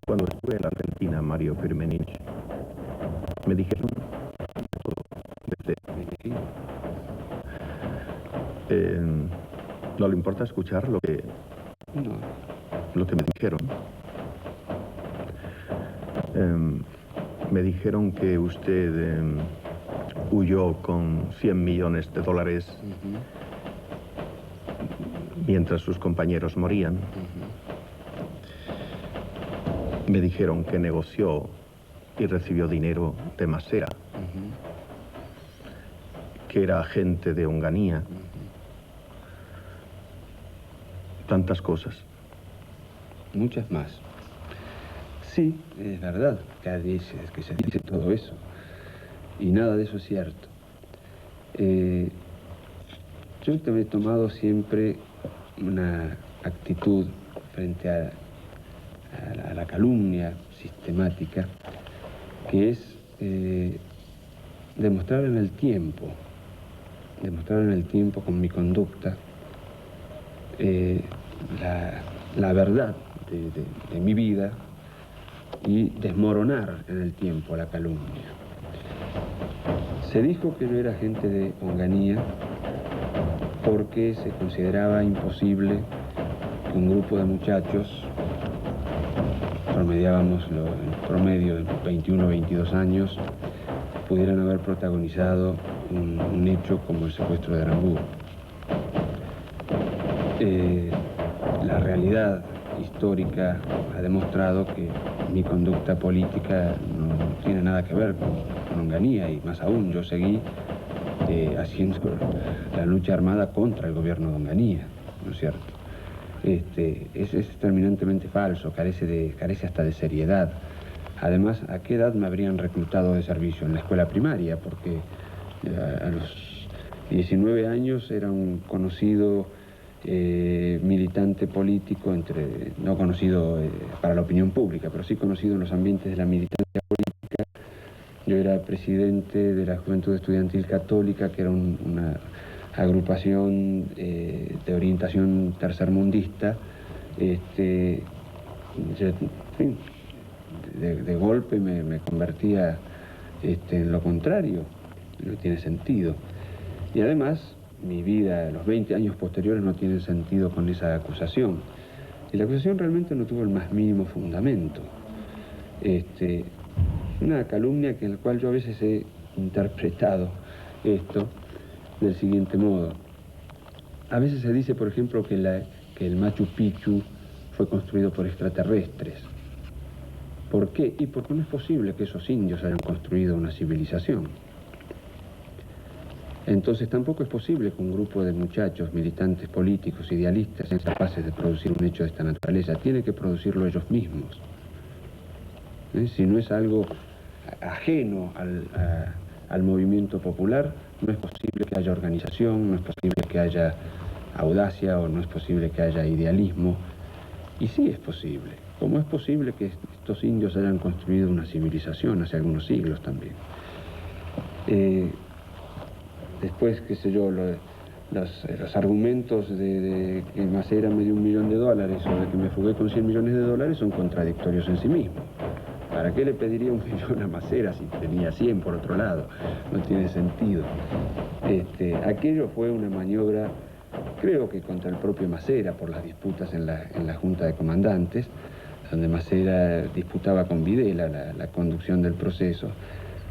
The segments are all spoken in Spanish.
Cuando estuve en la Argentina, Mario Firmenich, me dijeron ¿no le importa escuchar lo que me dijeron? Me dijeron que usted huyó con $100 millones mientras sus compañeros morían. Me dijeron que negoció y recibió dinero de Masera, que era agente de Onganía. Tantas cosas. Muchas más. Sí, es verdad que se dice todo eso. Y nada de eso es cierto. Yo he tomado siempre una actitud frente a la calumnia sistemática, que es demostrar en el tiempo con mi conducta la verdad de mi vida y desmoronar en el tiempo la calumnia. Se dijo que yo era agente de Onganía porque se consideraba imposible que un grupo de muchachos, promediábamos el promedio de 21 o 22 años, pudieran haber protagonizado un hecho como el secuestro de Aramburu. La realidad histórica ha demostrado que mi conducta política no tiene nada que ver con Onganía, y más aún, yo seguí haciendo la lucha armada contra el gobierno de Onganía, ¿no es cierto? Es terminantemente falso, carece hasta de seriedad. Además, ¿a qué edad me habrían reclutado de servicio? En la escuela primaria, porque a los 19 años era un conocido militante político, no conocido para la opinión pública, pero sí conocido en los ambientes de la militancia política. Yo era presidente de la Juventud Estudiantil Católica, que era una agrupación de orientación tercermundista. De golpe me convertía en lo contrario. No tiene sentido. Y además, mi vida, los 20 años posteriores, no tienen sentido con esa acusación. Y la acusación realmente no tuvo el más mínimo fundamento. Una calumnia en la cual yo a veces he interpretado esto del siguiente modo. A veces se dice, por ejemplo, que el Machu Picchu fue construido por extraterrestres. ¿Por qué? Y porque no es posible que esos indios hayan construido una civilización. Entonces tampoco es posible que un grupo de muchachos, militantes políticos, idealistas, sean capaces de producir un hecho de esta naturaleza. Tienen que producirlo ellos mismos. Si no es algo ajeno al movimiento popular, no es posible que haya organización, no es posible que haya audacia, o no es posible que haya idealismo. Y sí es posible, como es posible que estos indios hayan construido una civilización hace algunos siglos también. Después, qué sé yo, los argumentos de que Masera me dio $1 millón o de que me fugué con $100 millones son contradictorios en sí mismos. ¿Para qué le pediría $1 millón a Masera si tenía 100 por otro lado? No tiene sentido. Aquello fue una maniobra, creo que contra el propio Masera, por las disputas en la Junta de Comandantes, donde Masera disputaba con Videla la conducción del proceso.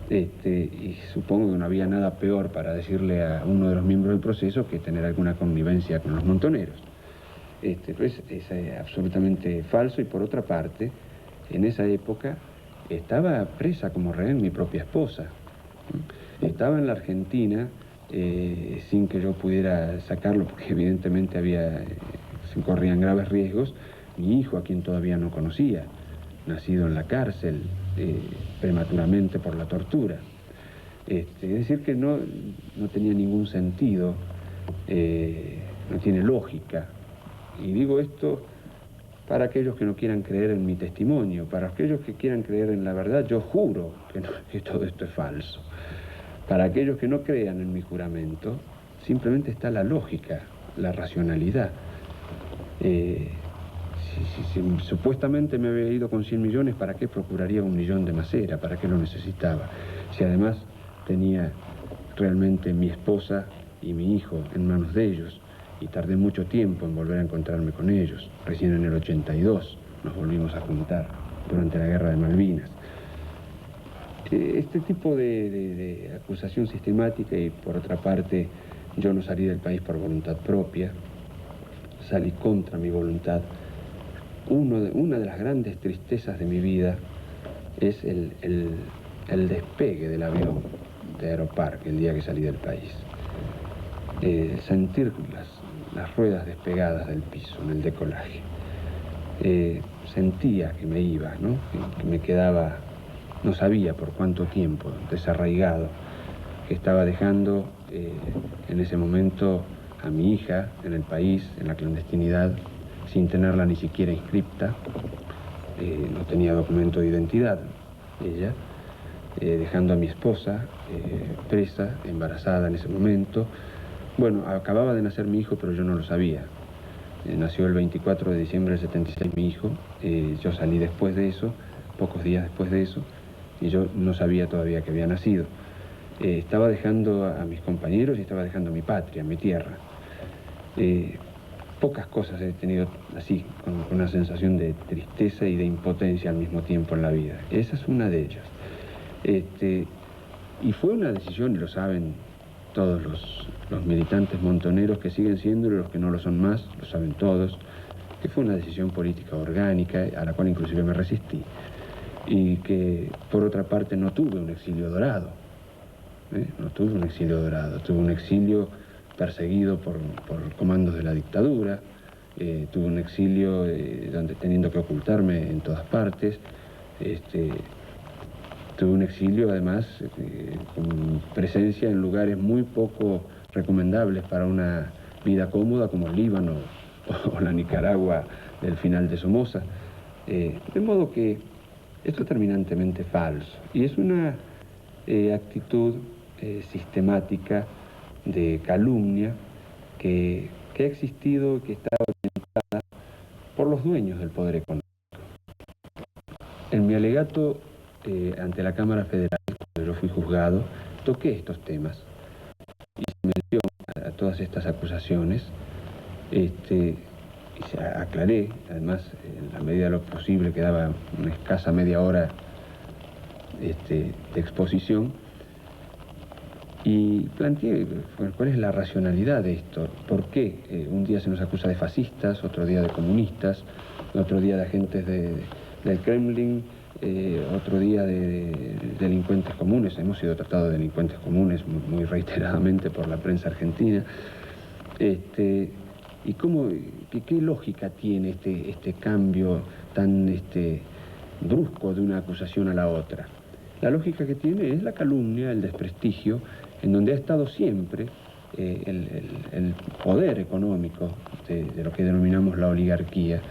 Y supongo que no había nada peor para decirle a uno de los miembros del proceso que tener alguna connivencia con los montoneros. Pues es absolutamente falso. Y por otra parte, en esa época estaba presa como rehén mi propia esposa. Estaba en la Argentina sin que yo pudiera sacarlo, porque evidentemente se corrían graves riesgos. Mi hijo, a quien todavía no conocía, nacido en la cárcel prematuramente por la tortura. Es decir, que no tenía ningún sentido, no tiene lógica. Y digo esto para aquellos que no quieran creer en mi testimonio. Para aquellos que quieran creer en la verdad, yo juro que todo esto es falso. Para aquellos que no crean en mi juramento, simplemente está la lógica, la racionalidad. si supuestamente me había ido con 100 millones, ¿para qué procuraría 1 millón de Masera? ¿Para qué lo necesitaba? Si además tenía realmente mi esposa y mi hijo en manos de ellos, y tardé mucho tiempo en volver a encontrarme con ellos. Recién en el 82 nos volvimos a juntar, durante la Guerra de Malvinas. Este tipo de acusación sistemática, y por otra parte, yo no salí del país por voluntad propia, salí contra mi voluntad. Una de las grandes tristezas de mi vida es el despegue del avión de Aeroparque el día que salí del país. Sentir las ruedas despegadas del piso en el decolaje. Sentía que me iba, ¿no? Que me quedaba, no sabía por cuánto tiempo, desarraigado, que estaba dejando en ese momento a mi hija en el país, en la clandestinidad, sin tenerla ni siquiera inscripta. No tenía documento de identidad, ella, dejando a mi esposa presa, embarazada en ese momento. Bueno, acababa de nacer mi hijo, pero yo no lo sabía. Nació el 24 de diciembre del 76 mi hijo. Yo salí después de eso, pocos días después de eso, y yo no sabía todavía que había nacido. Estaba dejando a mis compañeros y estaba dejando mi patria, mi tierra. Pocas cosas he tenido así, con una sensación de tristeza y de impotencia al mismo tiempo en la vida. Esa es una de ellas. Y fue una decisión, y lo saben todos los militantes montoneros que siguen siendo, y los que no lo son más, lo saben todos, que fue una decisión política orgánica, a la cual inclusive me resistí, y que por otra parte no tuve un exilio dorado, no tuve un exilio dorado, tuve un exilio perseguido por comandos de la dictadura, tuve un exilio donde teniendo que ocultarme en todas partes, tuve un exilio, además, con presencia en lugares muy poco recomendables para una vida cómoda, como el Líbano o la Nicaragua del final de Somoza. De modo que esto es terminantemente falso. Y es una actitud sistemática de calumnia que ha existido, que está orientada por los dueños del poder económico. En mi alegato ante la Cámara Federal, cuando yo fui juzgado, toqué estos temas y se me dio a todas estas acusaciones, y se aclaré, además, en la medida de lo posible, quedaba una escasa media hora de exposición, y planteé cuál es la racionalidad de esto, por qué un día se nos acusa de fascistas, otro día de comunistas, otro día de agentes del Kremlin, otro día de delincuentes comunes. Hemos sido tratados de delincuentes comunes muy reiteradamente por la prensa argentina. ¿Y qué lógica tiene este cambio tan brusco de una acusación a la otra? La lógica que tiene es la calumnia, el desprestigio, en donde ha estado siempre el poder económico de lo que denominamos la oligarquía,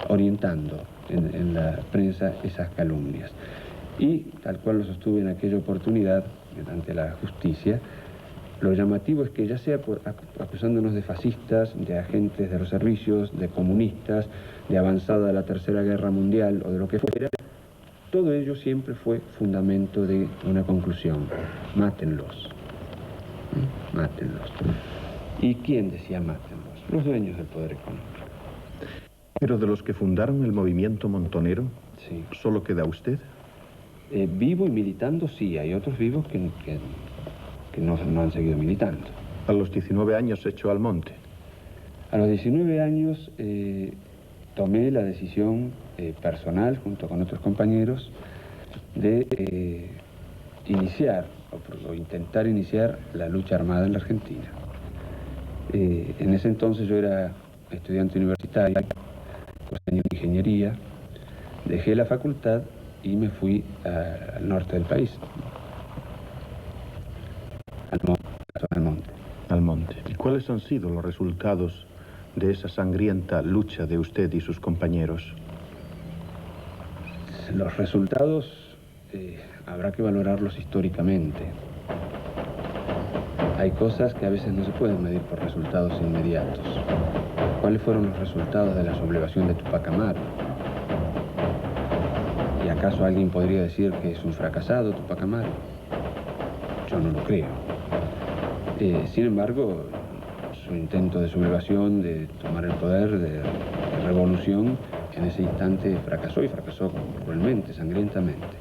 orientando en la prensa esas calumnias. Y, tal cual lo sostuve en aquella oportunidad, ante la justicia, lo llamativo es que ya sea acusándonos de fascistas, de agentes de los servicios, de comunistas, de avanzada de la Tercera Guerra Mundial o de lo que fuera, todo ello siempre fue fundamento de una conclusión: mátenlos. Mátenlos. ¿Y quién decía mátenlos? Los dueños del poder económico. Pero de los que fundaron el movimiento montonero, Sí. ¿solo queda usted? Vivo y militando, sí. Hay otros vivos que no han seguido militando. A los 19 años se echó al monte. A los 19 años tomé la decisión personal, junto con otros compañeros, de iniciar o intentar iniciar la lucha armada en la Argentina. En ese entonces yo era estudiante universitario, costeño de ingeniería, dejé la facultad y me fui al norte del país, al monte. Al monte. ¿Y cuáles han sido los resultados de esa sangrienta lucha de usted y sus compañeros? Los resultados habrá que valorarlos históricamente. hay cosas que a veces no se pueden medir por resultados inmediatos. ¿Cuáles fueron los resultados de la sublevación de Tupac Amaru? ¿Y acaso alguien podría decir que es un fracasado Tupac Amaru? Yo no lo creo. Sin embargo, su intento de sublevación, de tomar el poder, de revolución, en ese instante fracasó, y fracasó cruelmente, sangrientamente.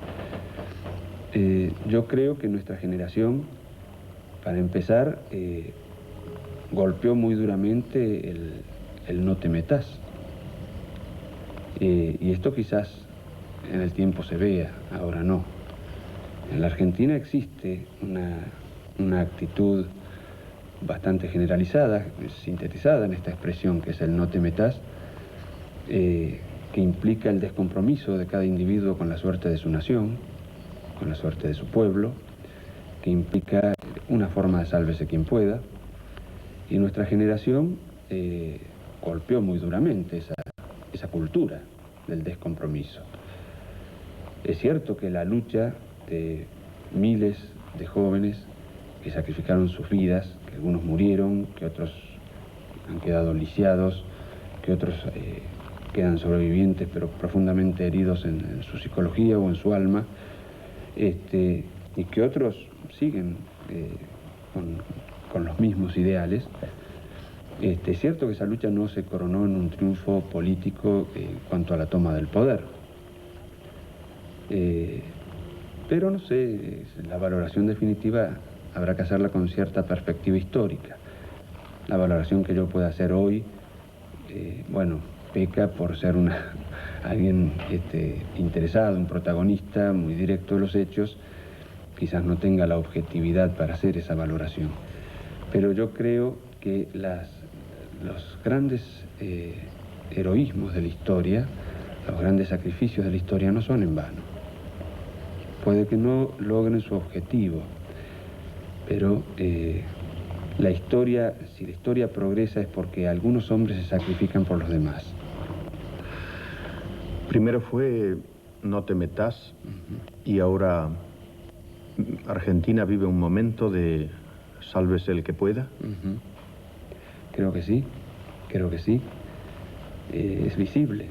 Yo creo que nuestra generación, para empezar, golpeó muy duramente el no te metas. Y esto quizás en el tiempo se vea, ahora no. En la Argentina existe una actitud bastante generalizada, sintetizada en esta expresión que es el no te metas, que implica el descompromiso de cada individuo con la suerte de su nación, con la suerte de su pueblo, que implica una forma de sálvese quien pueda, y nuestra generación golpeó muy duramente esa cultura del descompromiso. Es cierto que la lucha de miles de jóvenes que sacrificaron sus vidas, que algunos murieron, que otros han quedado lisiados, que otros quedan sobrevivientes pero profundamente heridos en su psicología o en su alma, y que otros siguen con los mismos ideales. Es cierto que esa lucha no se coronó en un triunfo político en cuanto a la toma del poder. Pero no sé, la valoración definitiva habrá que hacerla con cierta perspectiva histórica. La valoración que yo pueda hacer hoy, bueno, peca por ser alguien interesado, un protagonista muy directo de los hechos, quizás no tenga la objetividad para hacer esa valoración. Pero yo creo que los grandes heroísmos de la historia, los grandes sacrificios de la historia no son en vano. Puede que no logren su objetivo, pero la historia, si la historia progresa es porque algunos hombres se sacrifican por los demás. Primero fue no te metas, y ahora Argentina vive un momento de sálvese el que pueda. Creo que sí, creo que sí. Es visible.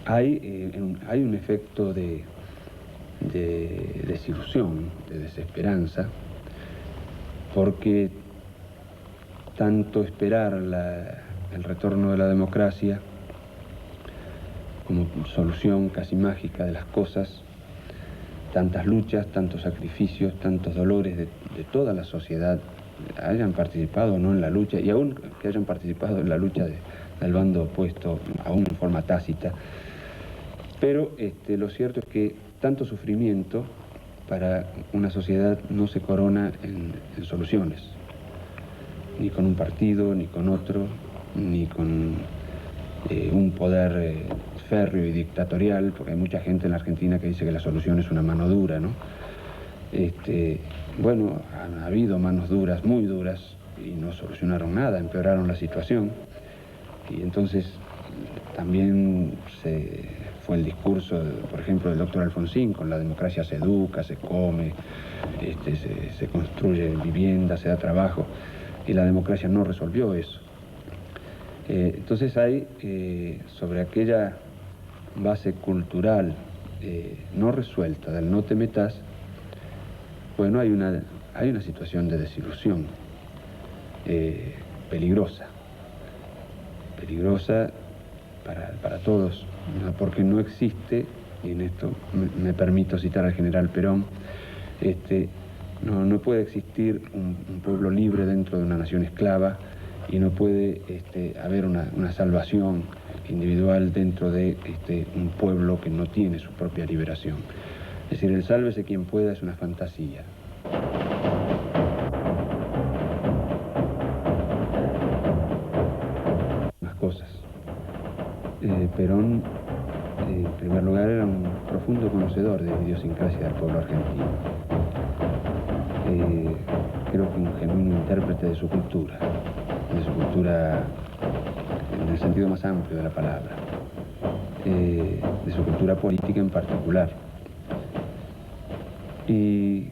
Hay un efecto de desilusión, de desesperanza, porque tanto esperar el retorno de la democracia como solución casi mágica de las cosas, tantas luchas, tantos sacrificios, tantos dolores de toda la sociedad, hayan participado o no en la lucha, y aún que hayan participado en la lucha del bando opuesto, aún en forma tácita. Pero lo cierto es que tanto sufrimiento para una sociedad no se corona en soluciones, ni con un partido, ni con otro, ni con un poder férreo y dictatorial, porque hay mucha gente en la Argentina que dice que la solución es una mano dura, ¿no? Bueno, han habido manos duras, muy duras, y no solucionaron nada, empeoraron la situación. Y entonces también fue el discurso, por ejemplo, del doctor Alfonsín, con la democracia se educa, se come, se construye vivienda, se da trabajo, y la democracia no resolvió eso. Entonces hay, sobre aquella base cultural no resuelta del no te metas, bueno, hay una situación de desilusión peligrosa para todos, ¿no? Porque no existe, y en esto me permito citar al general Perón, no puede existir un pueblo libre dentro de una nación esclava, y no puede haber una salvación individual dentro de un pueblo que no tiene su propia liberación. Es decir, el sálvese quien pueda es una fantasía. Más cosas. Perón, en primer lugar, era un profundo conocedor de la idiosincrasia del pueblo argentino. Creo que un genuino intérprete de su cultura en el sentido más amplio de la palabra, de su cultura política en particular. Y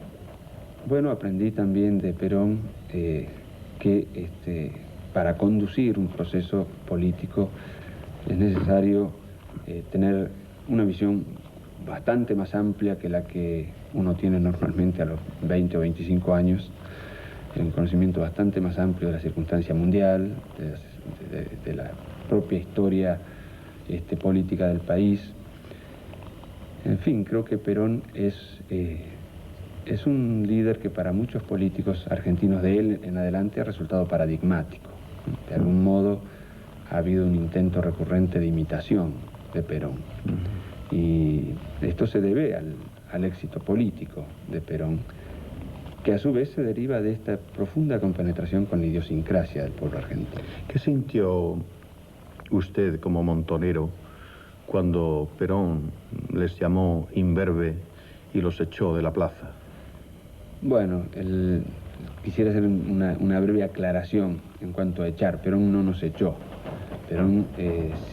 Bueno, aprendí también de Perón que para conducir un proceso político es necesario tener una visión bastante más amplia que la que uno tiene normalmente a los 20 o 25 años, un conocimiento bastante más amplio de la circunstancia mundial, de la propia historia política del país. En fin, creo que Perón es un líder que para muchos políticos argentinos de él en adelante ha resultado paradigmático. De algún modo ha habido un intento recurrente de imitación de Perón. Y esto se debe al éxito político de Perón, que a su vez se deriva de esta profunda compenetración con la idiosincrasia del pueblo argentino. ¿Qué sintió usted como montonero cuando Perón les llamó imberbe y los echó de la plaza? Bueno, quisiera hacer una breve aclaración en cuanto a echar. Perón no nos echó. Perón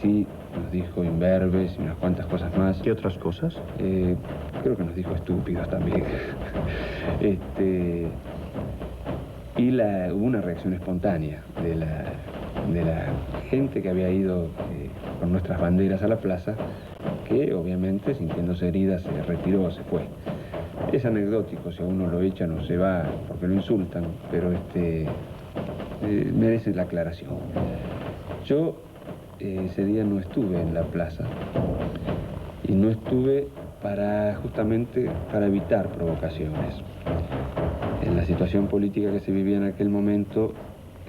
sí nos dijo imberbes y unas cuantas cosas más. ¿Qué otras cosas? Creo que nos dijo estúpidos también. Y hubo una reacción espontánea de la gente que había ido con nuestras banderas a la plaza, que obviamente, sintiéndose herida, se retiró, se fue. Es anecdótico, si a uno lo echan o se va porque lo insultan, pero merece la aclaración. Yo ese día no estuve en la plaza y no estuve justamente para evitar provocaciones. En la situación política que se vivía en aquel momento,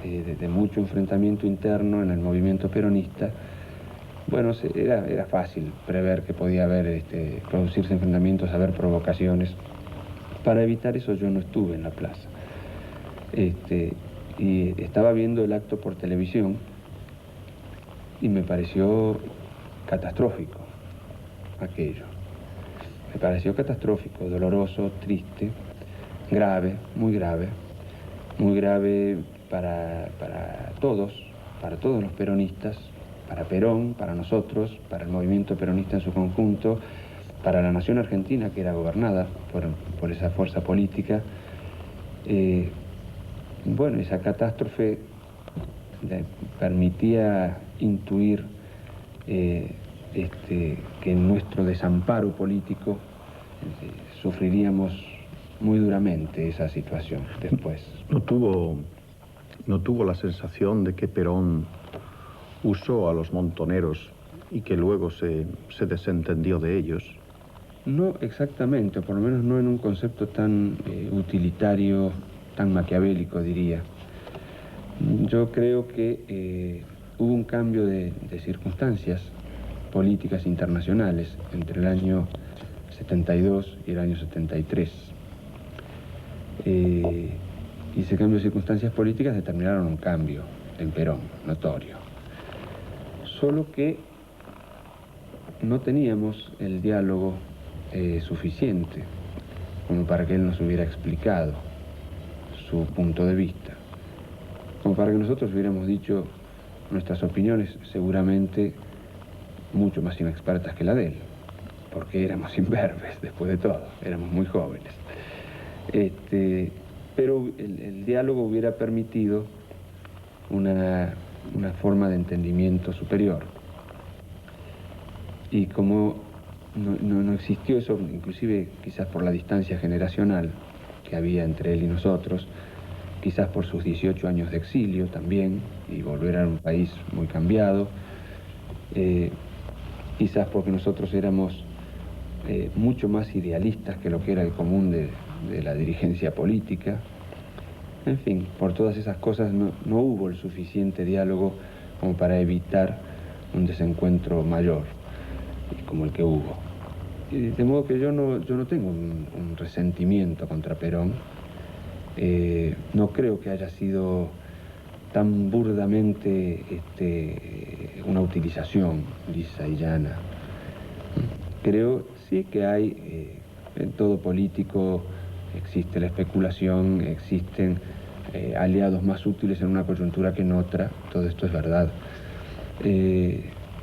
de mucho enfrentamiento interno en el movimiento peronista, bueno, era fácil prever que podía producirse enfrentamientos, haber provocaciones. Para evitar eso yo no estuve en la plaza. Y estaba viendo el acto por televisión y me pareció catastrófico aquello. Me pareció catastrófico, doloroso, triste, grave, muy grave para todos los peronistas, para Perón, para nosotros, para el movimiento peronista en su conjunto, para la nación argentina que era gobernada por esa fuerza política. Bueno, esa catástrofe permitía intuir que en nuestro desamparo político sufriríamos muy duramente esa situación después. ¿No tuvo la sensación de que Perón usó a los montoneros y que luego se desentendió de ellos? No exactamente, o por lo menos no en un concepto tan utilitario, tan maquiavélico, diría. Yo creo que hubo un cambio de circunstancias políticas internacionales entre el año 72 y el año 73. Y ese cambio de circunstancias políticas determinaron un cambio en Perón, notorio. Solo que no teníamos el diálogo suficiente como para que él nos hubiera explicado su punto de vista, como para que nosotros hubiéramos dicho nuestras opiniones, seguramente mucho más inexpertas que la de él, porque éramos imberbes, después de todo, éramos muy jóvenes. Pero el diálogo hubiera permitido una forma de entendimiento superior. Y como no existió eso, inclusive quizás por la distancia generacional que había entre él y nosotros, quizás por sus 18 años de exilio también, y volver a un país muy cambiado, quizás porque nosotros éramos mucho más idealistas que lo que era el común de la dirigencia política. En fin, por todas esas cosas no hubo el suficiente diálogo como para evitar un desencuentro mayor como el que hubo. Y de modo que yo no tengo un resentimiento contra Perón. No creo que haya sido tan burdamente una utilización lisa y llana. Creo sí que hay, en todo político existe la especulación, existen aliados más útiles en una coyuntura que en otra, todo esto es verdad.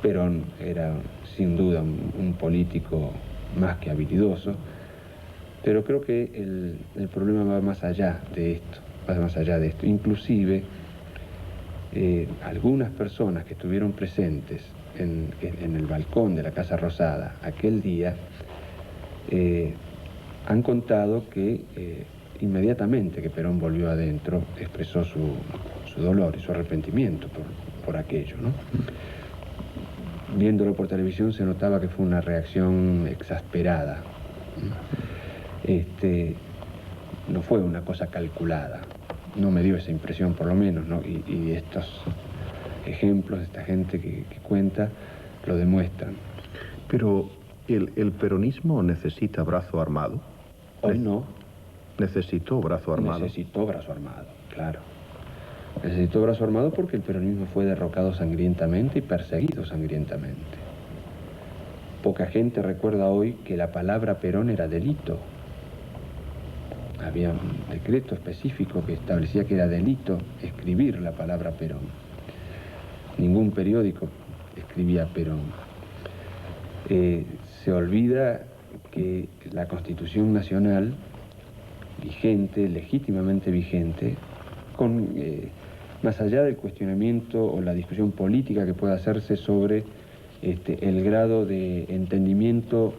Perón era sin duda un político más que habilidoso, Pero creo que el problema va más allá de esto, Inclusive, algunas personas que estuvieron presentes en el balcón de la Casa Rosada aquel día han contado que inmediatamente que Perón volvió adentro expresó su dolor y su arrepentimiento por aquello, ¿no? Viéndolo por televisión se notaba que fue una reacción exasperada. No fue una cosa calculada, no me dio esa impresión por lo menos, ¿no? Y estos ejemplos de esta gente que cuenta lo demuestran. Pero ¿el peronismo necesita brazo armado? Hoy no. ¿Necesitó brazo armado? Necesitó brazo armado, claro. Necesitó brazo armado porque el peronismo fue derrocado sangrientamente y perseguido sangrientamente. Poca gente recuerda hoy que la palabra Perón era delito. Había un decreto específico que establecía que era delito escribir la palabra Perón. Ningún periódico escribía Perón. Se olvida que la Constitución Nacional, vigente, legítimamente vigente, más allá del cuestionamiento o la discusión política que pueda hacerse sobre el grado de entendimiento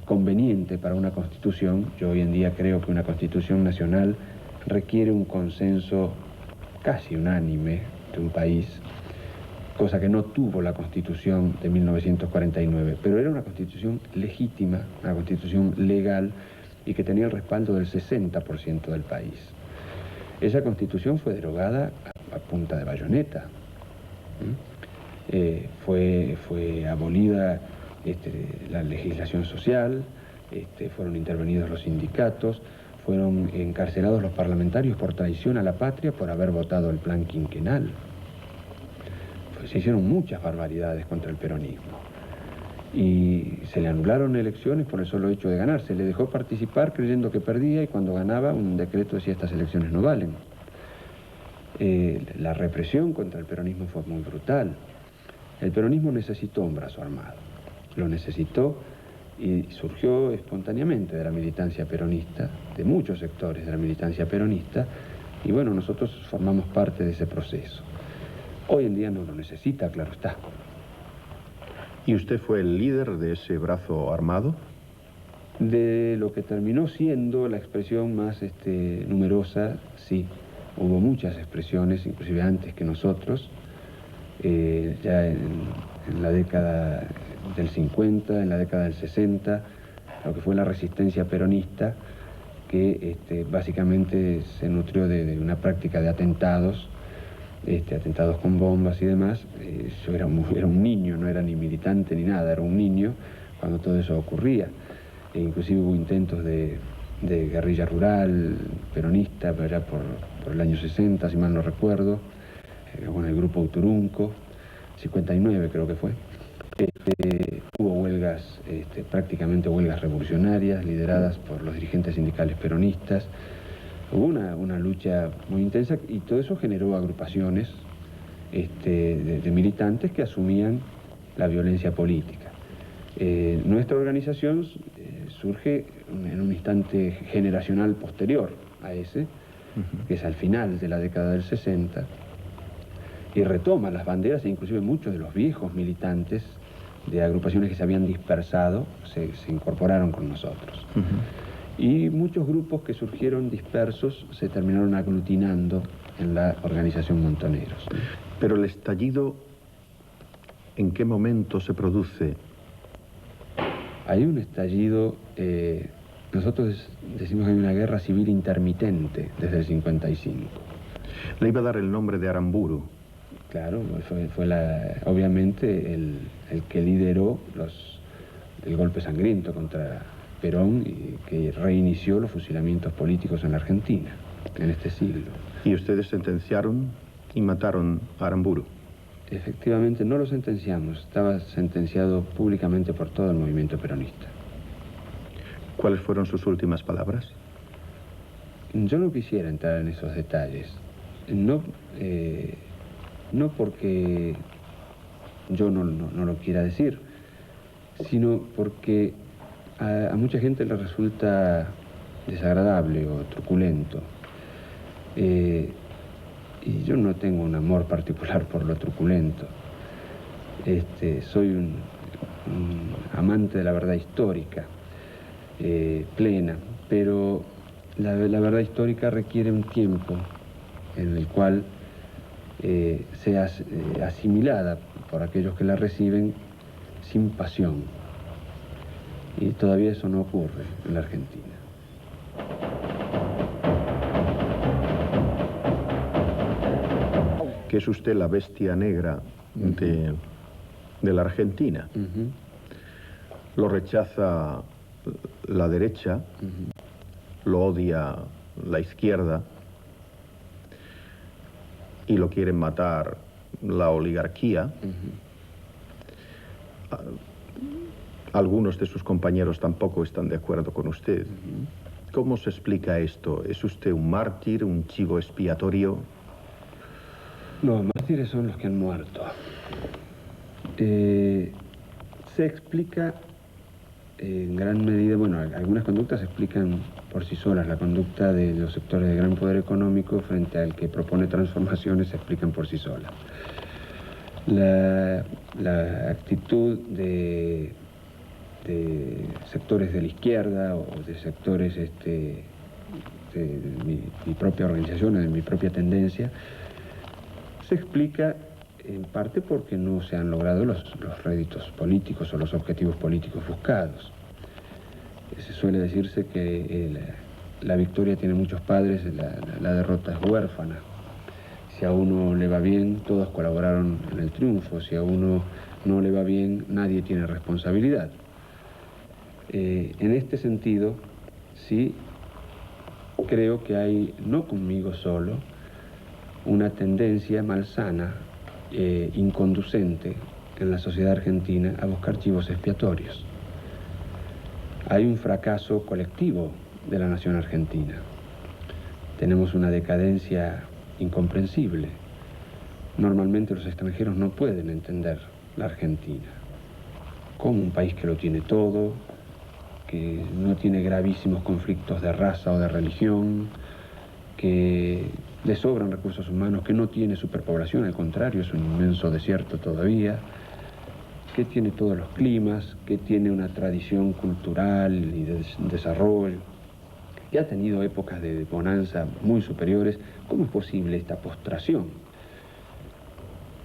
conveniente para una constitución, yo hoy en día creo que una constitución nacional requiere un consenso casi unánime de un país, cosa que no tuvo la Constitución de 1949, pero era una constitución legítima, una constitución legal y que tenía el respaldo del 60% del país. Esa constitución fue derogada a punta de bayoneta. Fue abolida la legislación social, fueron intervenidos los sindicatos, fueron encarcelados los parlamentarios por traición a la patria por haber votado el plan quinquenal. Se hicieron muchas barbaridades contra el peronismo y se le anularon elecciones por el solo hecho de ganar. Se le dejó participar creyendo que perdía y cuando ganaba un decreto decía estas elecciones no valen. La represión contra el peronismo fue muy brutal. El peronismo necesitó un brazo armado, lo necesitó y surgió espontáneamente de la militancia peronista, de muchos sectores de la militancia peronista, y bueno, nosotros formamos parte de ese proceso. Hoy en día no lo necesita, claro está. ¿Y usted fue el líder de ese brazo armado? De lo que terminó siendo la expresión más numerosa, sí. Hubo muchas expresiones, inclusive antes que nosotros, ya en la década del 50, en la década del 60, lo que fue la resistencia peronista, que básicamente se nutrió de una práctica de atentados, atentados con bombas y demás. Yo era un niño, no era ni militante ni nada, era un niño cuando todo eso ocurría. Inclusive hubo intentos de guerrilla rural, peronista, allá por el año 60, si mal no recuerdo, con el grupo Uturunco, 59 creo que fue. Hubo huelgas, prácticamente huelgas revolucionarias, lideradas por los dirigentes sindicales peronistas. Hubo una lucha muy intensa y todo eso generó agrupaciones de militantes que asumían la violencia política. Nuestra organización surge en un instante generacional posterior a ese, que es al final de la década del 60, y retoma las banderas e inclusive muchos de los viejos militantes de agrupaciones que se habían dispersado se incorporaron con nosotros. Y muchos grupos que surgieron dispersos se terminaron aglutinando en la organización Montoneros. Pero el estallido, ¿en qué momento se produce? Hay un estallido, nosotros decimos que hay una guerra civil intermitente desde el 55. Le iba a dar el nombre de Aramburu. Claro, fue obviamente el que lideró el golpe sangriento contra Perón y que reinició los fusilamientos políticos en la Argentina en este siglo. ¿Y ustedes sentenciaron y mataron a Aramburu? Efectivamente, no lo sentenciamos, estaba sentenciado públicamente por todo el movimiento peronista. ¿Cuáles fueron sus últimas palabras? Yo no quisiera entrar en esos detalles, no porque yo no lo quiera decir, sino porque a mucha gente le resulta desagradable o truculento. Y yo no tengo un amor particular por lo truculento. Soy un amante de la verdad histórica, plena, pero la verdad histórica requiere un tiempo en el cual sea asimilada por aquellos que la reciben sin pasión. Y todavía eso no ocurre en la Argentina. Que es usted la bestia negra de la Argentina. Lo rechaza la derecha, lo odia la izquierda y lo quieren matar la oligarquía. Algunos de sus compañeros tampoco están de acuerdo con usted. ¿Cómo se explica esto? ¿Es usted un mártir, un chivo expiatorio? Los mártires son los que han muerto. Se explica en gran medida, bueno, algunas conductas se explican por sí solas. La conducta de los sectores de gran poder económico frente al que propone transformaciones se explican por sí solas. La actitud de sectores de la izquierda o de sectores de mi propia organización, de mi propia tendencia, se explica en parte porque no se han logrado los réditos políticos o los objetivos políticos buscados. Se suele decirse que la victoria tiene muchos padres, la derrota es huérfana. Si a uno le va bien, todos colaboraron en el triunfo. Si a uno no le va bien, nadie tiene responsabilidad. En este sentido, sí creo que hay, no conmigo solo, una tendencia malsana, inconducente en la sociedad argentina a buscar chivos expiatorios. Hay un fracaso colectivo de la nación argentina. Tenemos una decadencia incomprensible. Normalmente los extranjeros no pueden entender la Argentina como un país que lo tiene todo, que no tiene gravísimos conflictos de raza o de religión, que le sobran recursos humanos, que no tiene superpoblación, al contrario, es un inmenso desierto todavía, que tiene todos los climas, que tiene una tradición cultural y de desarrollo, que ha tenido épocas de bonanza muy superiores. ¿Cómo es posible esta postración?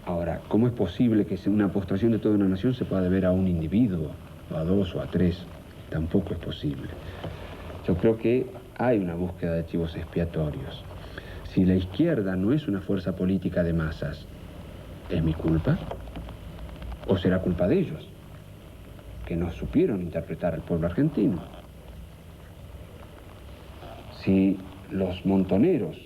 Ahora, ¿cómo es posible que una postración de toda una nación se pueda deber a un individuo, o a dos, o a tres? Tampoco es posible. Yo creo que hay una búsqueda de chivos expiatorios. Si la izquierda no es una fuerza política de masas, ¿es mi culpa? ¿O será culpa de ellos, que no supieron interpretar al pueblo argentino? Si los montoneros,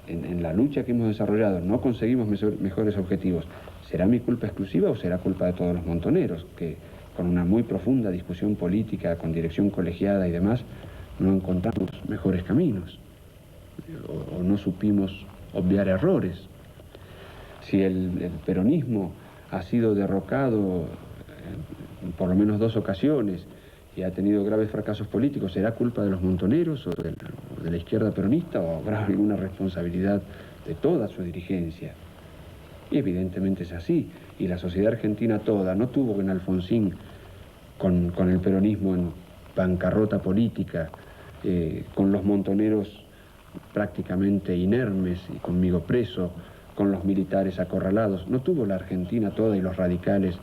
en la lucha que hemos desarrollado, no conseguimos mejores objetivos, ¿será mi culpa exclusiva o será culpa de todos los montoneros, que con una muy profunda discusión política, con dirección colegiada y demás, no encontramos mejores caminos? O no supimos obviar errores. Si el peronismo ha sido derrocado en por lo menos 2 ocasiones y ha tenido graves fracasos políticos, ¿será culpa de los montoneros o de la izquierda peronista, o habrá alguna responsabilidad de toda su dirigencia? Y evidentemente es así. Y la sociedad argentina toda no tuvo en Alfonsín, con el peronismo en bancarrota política, con los montoneros prácticamente inermes y conmigo preso, con los militares acorralados. No tuvo la Argentina toda y los radicales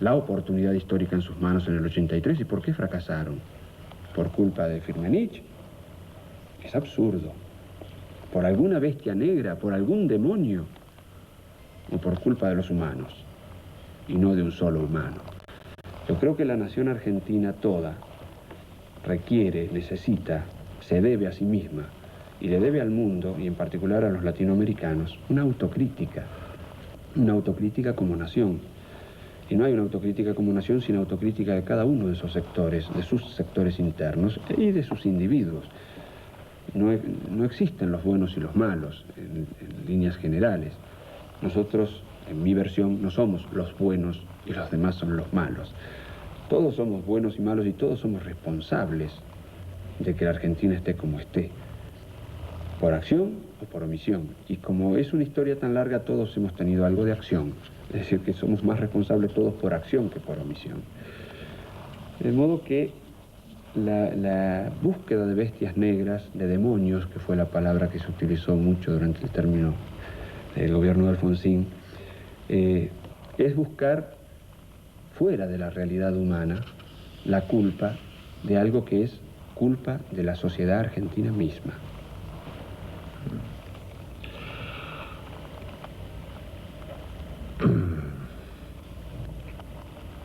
la oportunidad histórica en sus manos en el 83. ¿Y por qué fracasaron? ¿Por culpa de Firmenich? Es absurdo. ¿Por alguna bestia negra? ¿Por algún demonio? ¿O por culpa de los humanos? Y no de un solo humano. Yo creo que la nación argentina toda requiere, necesita, se debe a sí misma y le debe al mundo, y en particular a los latinoamericanos, una autocrítica como nación. Y no hay una autocrítica como nación sin autocrítica de cada uno de esos sectores, de sus sectores internos y de sus individuos. No existen los buenos y los malos en líneas generales. Nosotros, en mi versión, no somos los buenos y los demás son los malos. Todos somos buenos y malos y todos somos responsables de que la Argentina esté como esté, por acción o por omisión. Y como es una historia tan larga, todos hemos tenido algo de acción, es decir, que somos más responsables todos por acción que por omisión. De modo que la búsqueda de bestias negras, de demonios, que fue la palabra que se utilizó mucho durante el término del gobierno de Alfonsín, es buscar fuera de la realidad humana la culpa de algo que es culpa de la sociedad argentina misma.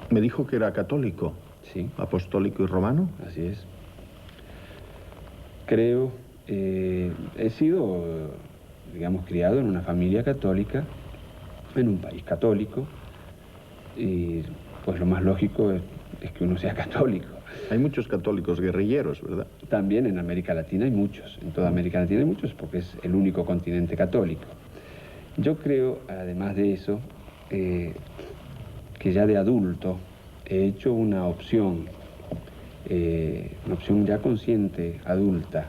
Me dijo que era católico. Sí. Apostólico y romano. Así es. Creo, he sido, digamos, criado en una familia católica, en un país católico, y pues lo más lógico es que uno sea católico. Hay muchos católicos guerrilleros, ¿verdad? También en América Latina hay muchos, en toda América Latina hay muchos, porque es el único continente católico. Yo creo, además de eso, que ya de adulto he hecho una opción ya consciente, adulta,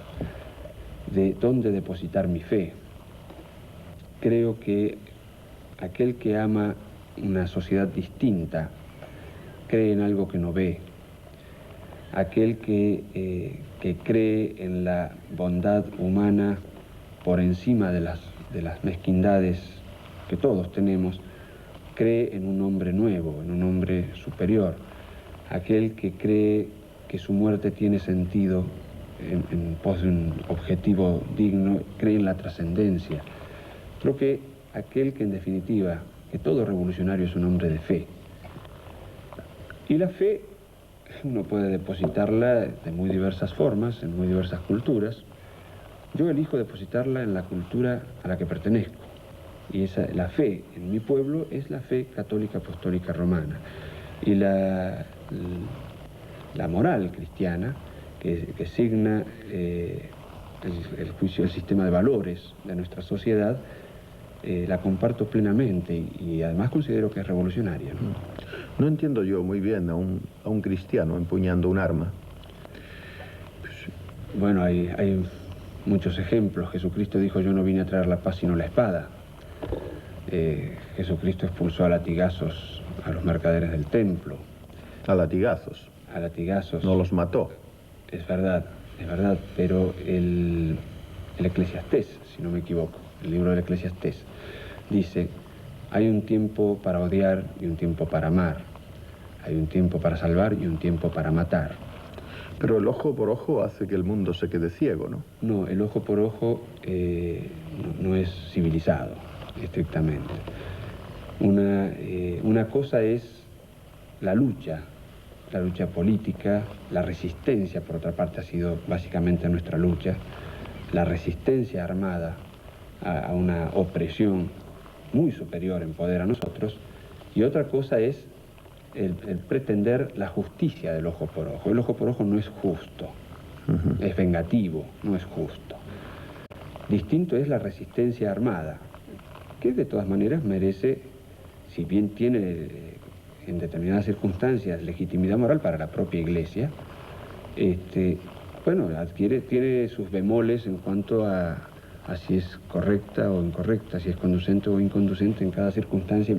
de dónde depositar mi fe. Creo que aquel que ama una sociedad distinta cree en algo que no ve. Aquel que cree en la bondad humana por encima de las mezquindades que todos tenemos, cree en un hombre nuevo, en un hombre superior. Aquel que cree que su muerte tiene sentido en pos de un objetivo digno, cree en la trascendencia. Creo que aquel que en definitiva, que todo revolucionario es un hombre de fe. Y la fe uno puede depositarla de muy diversas formas, en muy diversas culturas. Yo elijo depositarla en la cultura a la que pertenezco. Y la fe en mi pueblo es la fe católica apostólica romana. Y la moral cristiana que signa el juicio, el sistema de valores de nuestra sociedad, la comparto plenamente y además considero que es revolucionaria, ¿no? No entiendo yo muy bien a un cristiano empuñando un arma. Bueno, hay muchos ejemplos. Jesucristo dijo: yo no vine a traer la paz sino la espada. Jesucristo expulsó a latigazos a los mercaderes del templo. A latigazos. A latigazos. No los mató. Es verdad, pero el Eclesiastés, si no me equivoco, el libro del Eclesiastés, dice: hay un tiempo para odiar y un tiempo para amar. Hay un tiempo para salvar y un tiempo para matar. Pero el ojo por ojo hace que el mundo se quede ciego, ¿no? No, el ojo por ojo no es civilizado, estrictamente. Una cosa es la lucha política, la resistencia, por otra parte, ha sido básicamente nuestra lucha, la resistencia armada a una opresión muy superior en poder a nosotros, y otra cosa es el pretender la justicia del ojo por ojo. El ojo por ojo no es justo, es vengativo, no es justo. Distinto es la resistencia armada, que de todas maneras merece, si bien tiene en determinadas circunstancias legitimidad moral para la propia Iglesia, bueno, tiene sus bemoles en cuanto a si es correcta o incorrecta, si es conducente o inconducente en cada circunstancia.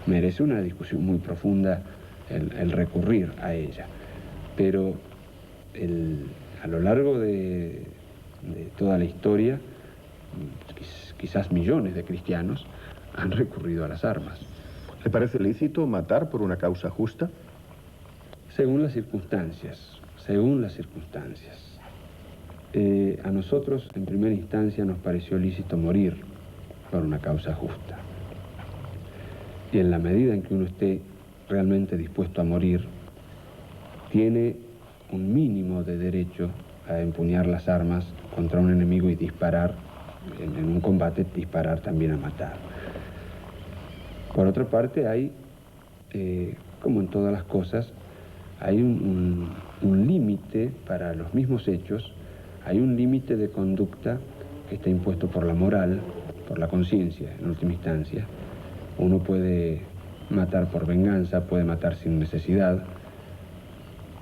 Merece una discusión muy profunda el recurrir a ella. Pero a lo largo de toda la historia, quizás millones de cristianos han recurrido a las armas. ¿Le parece lícito matar por una causa justa? Según las circunstancias, a nosotros, en primera instancia, nos pareció lícito morir por una causa justa. Y en la medida en que uno esté realmente dispuesto a morir, tiene un mínimo de derecho a empuñar las armas contra un enemigo y disparar, en un combate, disparar también a matar. Por otra parte, hay, como en todas las cosas, hay un límite para los mismos hechos, hay un límite de conducta que está impuesto por la moral, por la conciencia, en última instancia. Uno puede matar por venganza, puede matar sin necesidad,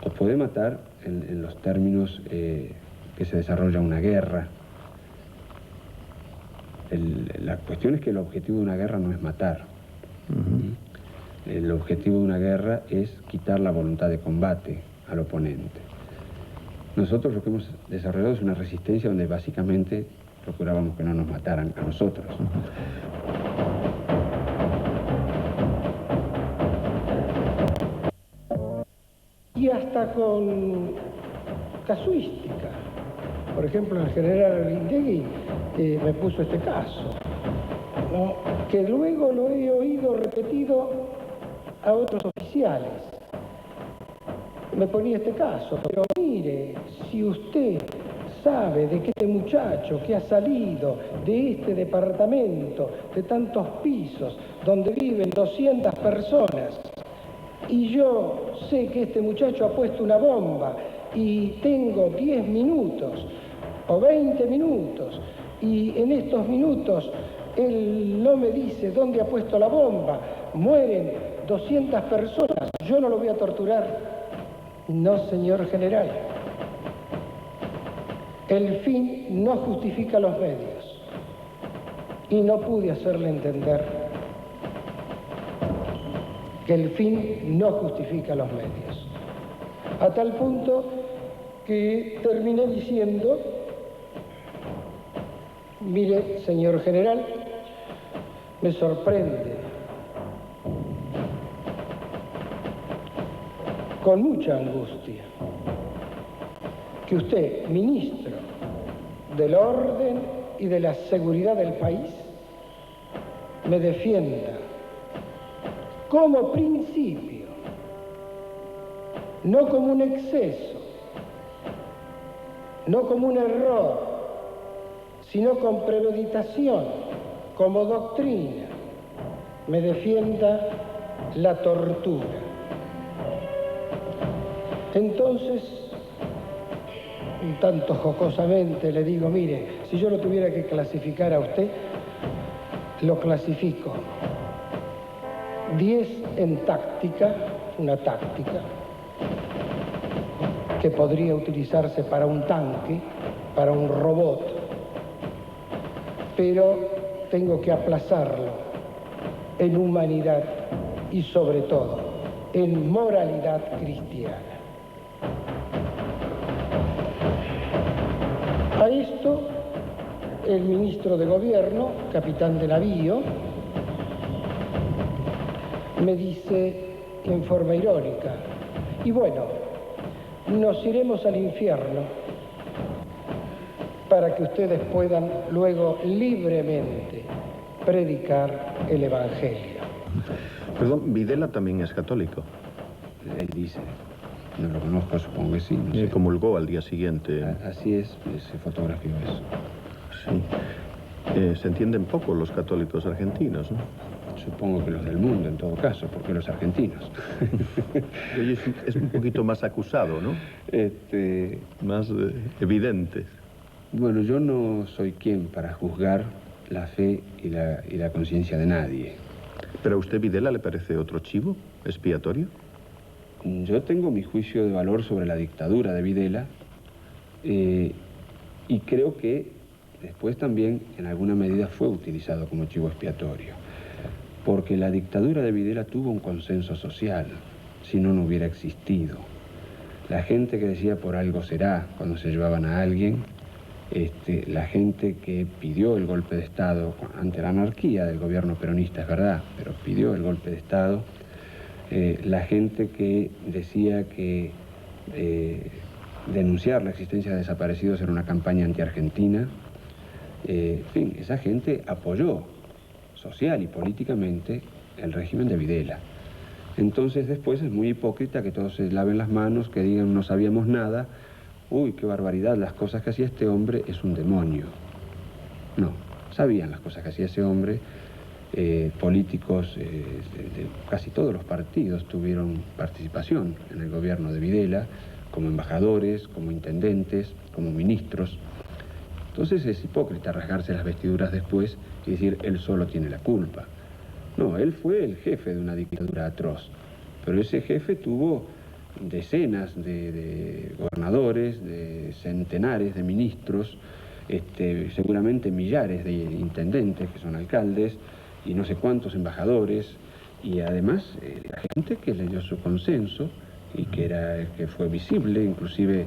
o puede matar en los términos que se desarrolla una guerra. La cuestión es que el objetivo de una guerra no es matar. El objetivo de una guerra es quitar la voluntad de combate al oponente. Nosotros lo que hemos desarrollado es una resistencia donde básicamente procurábamos que no nos mataran a nosotros. Y hasta con casuística. Por ejemplo, el general Arindegui me puso este caso, ¿no? Que luego lo he oído repetido a otros oficiales. Me ponía este caso, pero mire, si usted sabe de que este muchacho que ha salido de este departamento de tantos pisos, donde viven 200 personas, y yo sé que este muchacho ha puesto una bomba y tengo 10 minutos o 20 minutos y en estos minutos él no me dice dónde ha puesto la bomba, mueren 200 personas, yo no lo voy a torturar. No, señor general. El fin no justifica los medios y no pude hacerle entender que el fin no justifica los medios. A tal punto que terminé diciendo, mire, señor general, me sorprende con mucha angustia que usted, ministro del orden y de la seguridad del país, me defienda como principio, no como un exceso, no como un error, sino con premeditación, como doctrina, me defienda la tortura. Entonces, un tanto jocosamente le digo, mire, si yo lo tuviera que clasificar a usted, lo clasifico 10 en táctica, una táctica que podría utilizarse para un tanque, para un robot, pero tengo que aplazarlo en humanidad y sobre todo en moralidad cristiana. A esto, el ministro de Gobierno, capitán de navío, me dice en forma irónica, y bueno, nos iremos al infierno para que ustedes puedan luego libremente predicar el Evangelio. Perdón, Videla también es católico. Él dice, no lo conozco, supongo que sí. No sé. Comulgó al día siguiente. Así es, se fotografió eso. Sí. Se entienden poco los católicos argentinos, ¿no? Supongo que los del mundo, en todo caso, porque los argentinos. Oye, es un poquito más acusado, ¿no? Más evidente. Bueno, yo no soy quien para juzgar la fe y la conciencia de nadie. ¿Pero a usted Videla le parece otro chivo expiatorio? Yo tengo mi juicio de valor sobre la dictadura de Videla y creo que después también en alguna medida fue utilizado como chivo expiatorio. Porque la dictadura de Videla tuvo un consenso social, si no, no hubiera existido. La gente que decía por algo será cuando se llevaban a alguien, la gente que pidió el golpe de Estado ante la anarquía del gobierno peronista, es verdad, pero pidió el golpe de Estado, la gente que decía que denunciar la existencia de desaparecidos era una campaña antiargentina, en fin, esa gente apoyó social y políticamente el régimen de Videla. Entonces después es muy hipócrita que todos se laven las manos, que digan no sabíamos nada, uy, qué barbaridad, las cosas que hacía este hombre es un demonio. No, sabían las cosas que hacía ese hombre, políticos de casi todos los partidos tuvieron participación en el gobierno de Videla, como embajadores, como intendentes, como ministros. Entonces es hipócrita rasgarse las vestiduras después y decir, él solo tiene la culpa. No, él fue el jefe de una dictadura atroz, pero ese jefe tuvo decenas de gobernadores, de centenares de ministros, seguramente millares de intendentes que son alcaldes y no sé cuántos embajadores, y además la gente que le dio su consenso y que fue visible, inclusive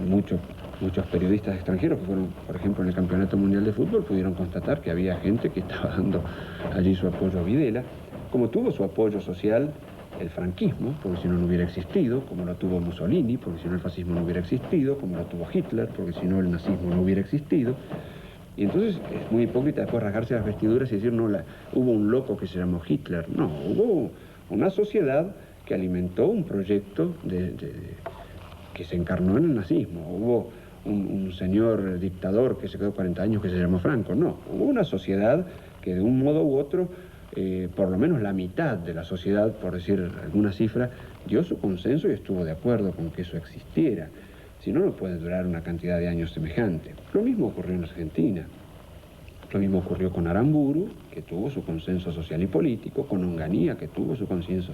muchos periodistas extranjeros que fueron, por ejemplo, en el Campeonato Mundial de Fútbol, pudieron constatar que había gente que estaba dando allí su apoyo a Videla, como tuvo su apoyo social el franquismo, porque si no, no hubiera existido, como lo tuvo Mussolini, porque si no el fascismo no hubiera existido, como lo tuvo Hitler, porque si no el nazismo no hubiera existido. Y entonces es muy hipócrita después rasgarse las vestiduras y decir, no, hubo un loco que se llamó Hitler. No, hubo una sociedad que alimentó un proyecto que se encarnó en el nazismo. Hubo un señor dictador que se quedó 40 años que se llamó Franco. No, hubo una sociedad que de un modo u otro, por lo menos la mitad de la sociedad, por decir alguna cifra, dio su consenso y estuvo de acuerdo con que eso existiera. Si no, no puede durar una cantidad de años semejante. Lo mismo ocurrió en Argentina. Lo mismo ocurrió con Aramburu, que tuvo su consenso social y político, con Onganía, que tuvo su consenso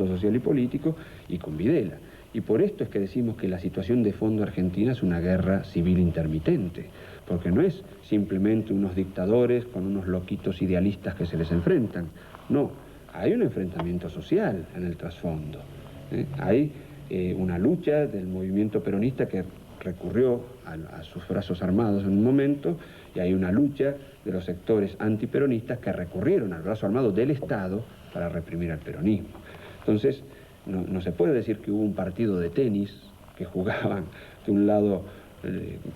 social y político, y con Videla. Y por esto es que decimos que la situación de fondo argentina es una guerra civil intermitente, porque no es simplemente unos dictadores con unos loquitos idealistas que se les enfrentan. No, hay un enfrentamiento social en el trasfondo. Hay una lucha del movimiento peronista que recurrió a sus brazos armados en un momento, y hay una lucha de los sectores antiperonistas que recurrieron al brazo armado del Estado para reprimir al peronismo. Entonces, no se puede decir que hubo un partido de tenis que jugaban de un lado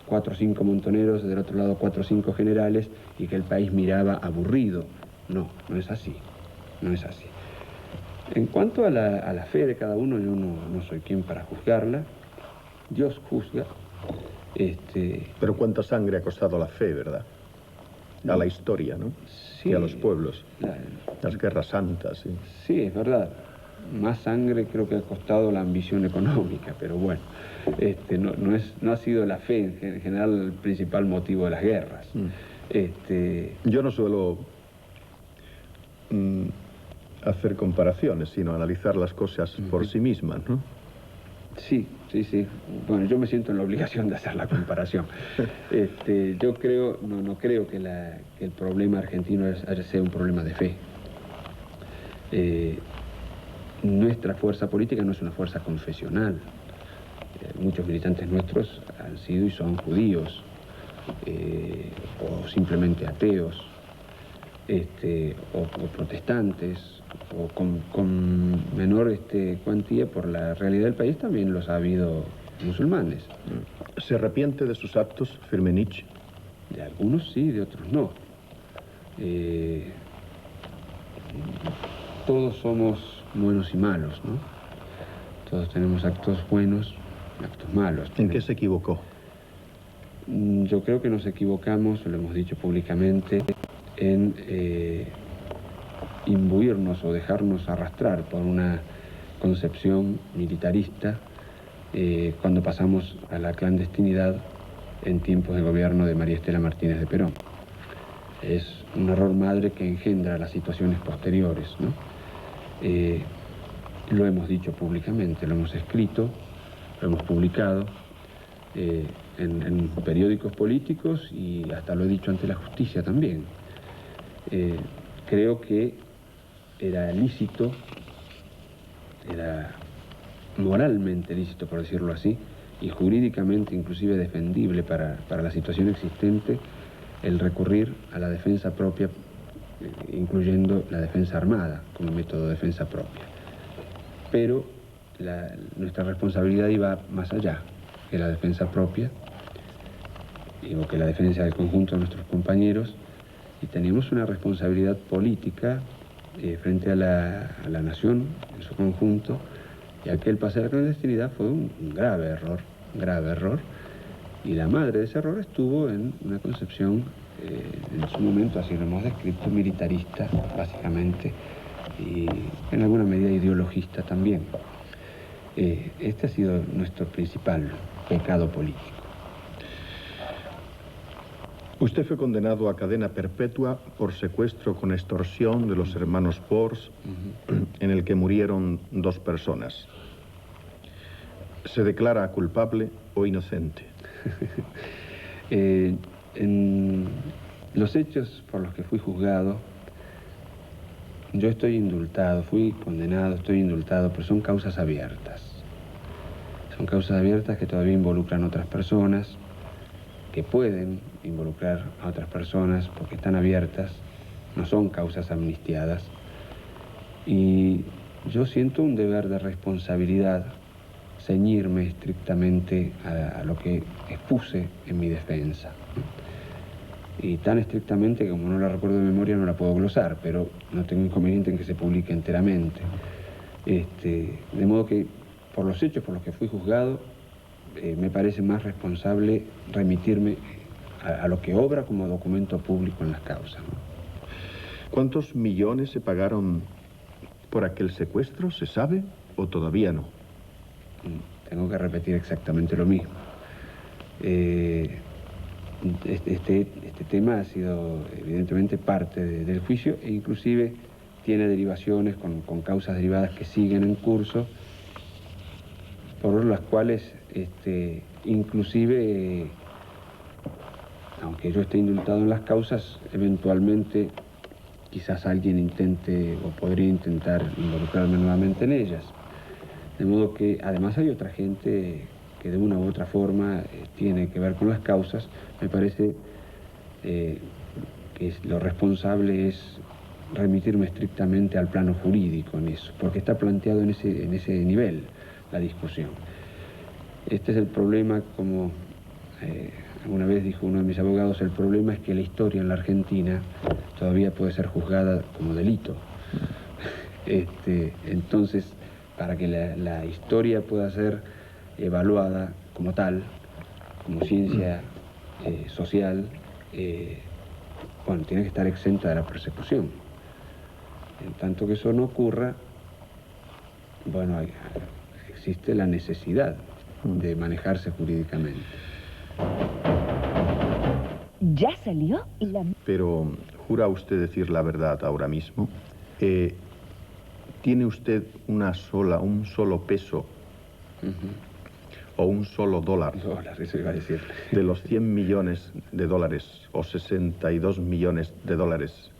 4 o 5 montoneros, del otro lado 4 o 5 generales, y que el país miraba aburrido. No, no es así, no es así. En cuanto a la fe de cada uno, yo no soy quien para juzgarla. Dios juzga. Pero cuánta sangre ha costado la fe, ¿verdad? A la historia, ¿no? Sí, y a los pueblos. Las guerras santas. Sí. Sí, es verdad. Más sangre creo que ha costado la ambición económica, pero bueno, no ha sido la fe en general el principal motivo de las guerras. Yo no suelo hacer comparaciones, sino analizar las cosas por sí mismas, ¿no? Sí. Bueno, yo me siento en la obligación de hacer la comparación. Yo creo, no creo que el problema argentino sea un problema de fe. Nuestra fuerza política no es una fuerza confesional. Muchos militantes nuestros han sido y son judíos, o simplemente ateos, o protestantes, o con menor cuantía por la realidad del país también los ha habido musulmanes. ¿Se arrepiente de sus actos, Firmenich? De algunos sí, de otros no. Todos somos buenos y malos, ¿no? Todos tenemos actos buenos y actos malos. ¿En qué se equivocó? Yo creo que nos equivocamos, lo hemos dicho públicamente, en imbuirnos o dejarnos arrastrar por una concepción militarista cuando pasamos a la clandestinidad en tiempos de gobierno de María Estela Martínez de Perón. Es un error madre que engendra las situaciones posteriores, ¿no? Lo hemos dicho públicamente, lo hemos escrito, lo hemos publicado en periódicos políticos y hasta lo he dicho ante la justicia también. Creo que era lícito, era moralmente lícito, por decirlo así, y jurídicamente inclusive defendible para la situación existente, el recurrir a la defensa propia, incluyendo la defensa armada como método de defensa propia. Pero nuestra responsabilidad iba más allá que la defensa propia, o que la defensa del conjunto de nuestros compañeros, y teníamos una responsabilidad política frente a la nación en su conjunto, y aquel pase a la clandestinidad fue un grave error, y la madre de ese error estuvo en una concepción, en su momento, así lo hemos descrito, militarista, básicamente, y en alguna medida ideologista también. Este ha sido nuestro principal pecado político. Usted fue condenado a cadena perpetua por secuestro con extorsión de los hermanos Pors, en el que murieron 2 personas. ¿Se declara culpable o inocente? En los hechos por los que fui juzgado, yo estoy indultado, fui condenado, estoy indultado, pero son causas abiertas. Son causas abiertas que todavía involucran a otras personas, que pueden involucrar a otras personas porque están abiertas, no son causas amnistiadas. Y yo siento un deber de responsabilidad, ceñirme estrictamente a lo que expuse en mi defensa. Y tan estrictamente que, como no la recuerdo de memoria, no la puedo glosar, pero no tengo inconveniente en que se publique enteramente. De modo que, por los hechos por los que fui juzgado, me parece más responsable remitirme a lo que obra como documento público en las causas, ¿no? ¿Cuántos millones se pagaron por aquel secuestro? ¿Se sabe o todavía no? Tengo que repetir exactamente lo mismo. Este tema ha sido evidentemente parte del juicio e inclusive tiene derivaciones con causas derivadas que siguen en curso, por las cuales inclusive, aunque yo esté indultado en las causas, eventualmente quizás alguien intente o podría intentar involucrarme nuevamente en ellas. De modo que además hay otra gente que de una u otra forma tiene que ver con las causas. Me parece que lo responsable es remitirme estrictamente al plano jurídico en eso, porque está planteado en ese nivel la discusión. Este es el problema, como alguna vez dijo uno de mis abogados, el problema es que la historia en la Argentina todavía puede ser juzgada como delito. Entonces, para que la historia pueda ser evaluada como tal, como ciencia social, bueno, tiene que estar exenta de la persecución. En tanto que eso no ocurra, bueno, existe la necesidad de manejarse jurídicamente. ¿Ya salió? Pero, ¿jura usted decir la verdad ahora mismo? ¿Tiene usted un solo peso o un solo dólar? Eso iba a decir. De los 100 millones de dólares o 62 millones de dólares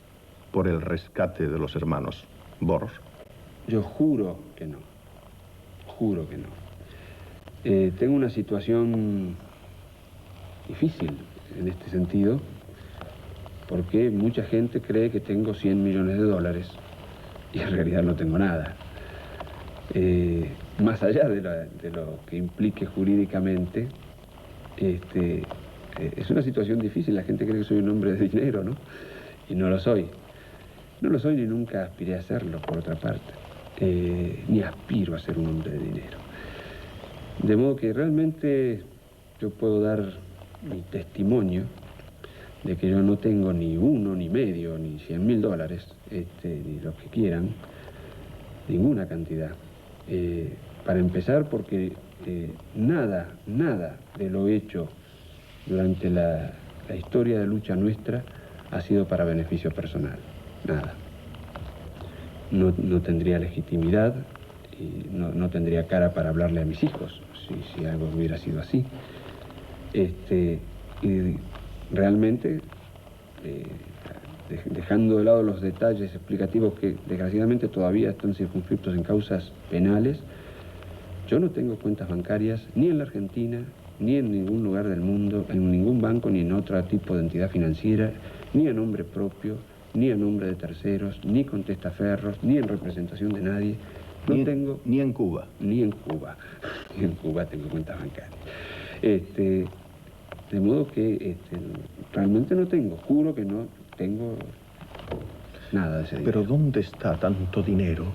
por el rescate de los hermanos Bors. Yo juro que no. Juro que no. Tengo una situación difícil en este sentido, porque mucha gente cree que tengo 100 millones de dólares y en realidad no tengo nada. Más allá de lo que implique jurídicamente, es una situación difícil. La gente cree que soy un hombre de dinero, ¿no? Y no lo soy. No lo soy ni nunca aspiré a serlo, por otra parte. Ni aspiro a ser un hombre de dinero. De modo que realmente yo puedo dar mi testimonio de que yo no tengo ni uno, ni medio, ni 100.000 dólares, ni lo que quieran, ninguna cantidad. Para empezar, porque nada de lo hecho durante la historia de lucha nuestra ha sido para beneficio personal. Nada. No tendría legitimidad y no tendría cara para hablarle a mis hijos si algo hubiera sido así. Y realmente, dejando de lado los detalles explicativos que desgraciadamente todavía están circunscriptos en causas penales, yo no tengo cuentas bancarias ni en la Argentina, ni en ningún lugar del mundo, en ningún banco, ni en otro tipo de entidad financiera, ni a nombre propio, ni a nombre de terceros, ni con testaferros, ni en representación de nadie. Ni en Cuba. Ni en Cuba. Ni en Cuba tengo cuentas bancarias. De modo que realmente no tengo, juro que no tengo nada de ese dinero. ¿Pero dónde está tanto dinero?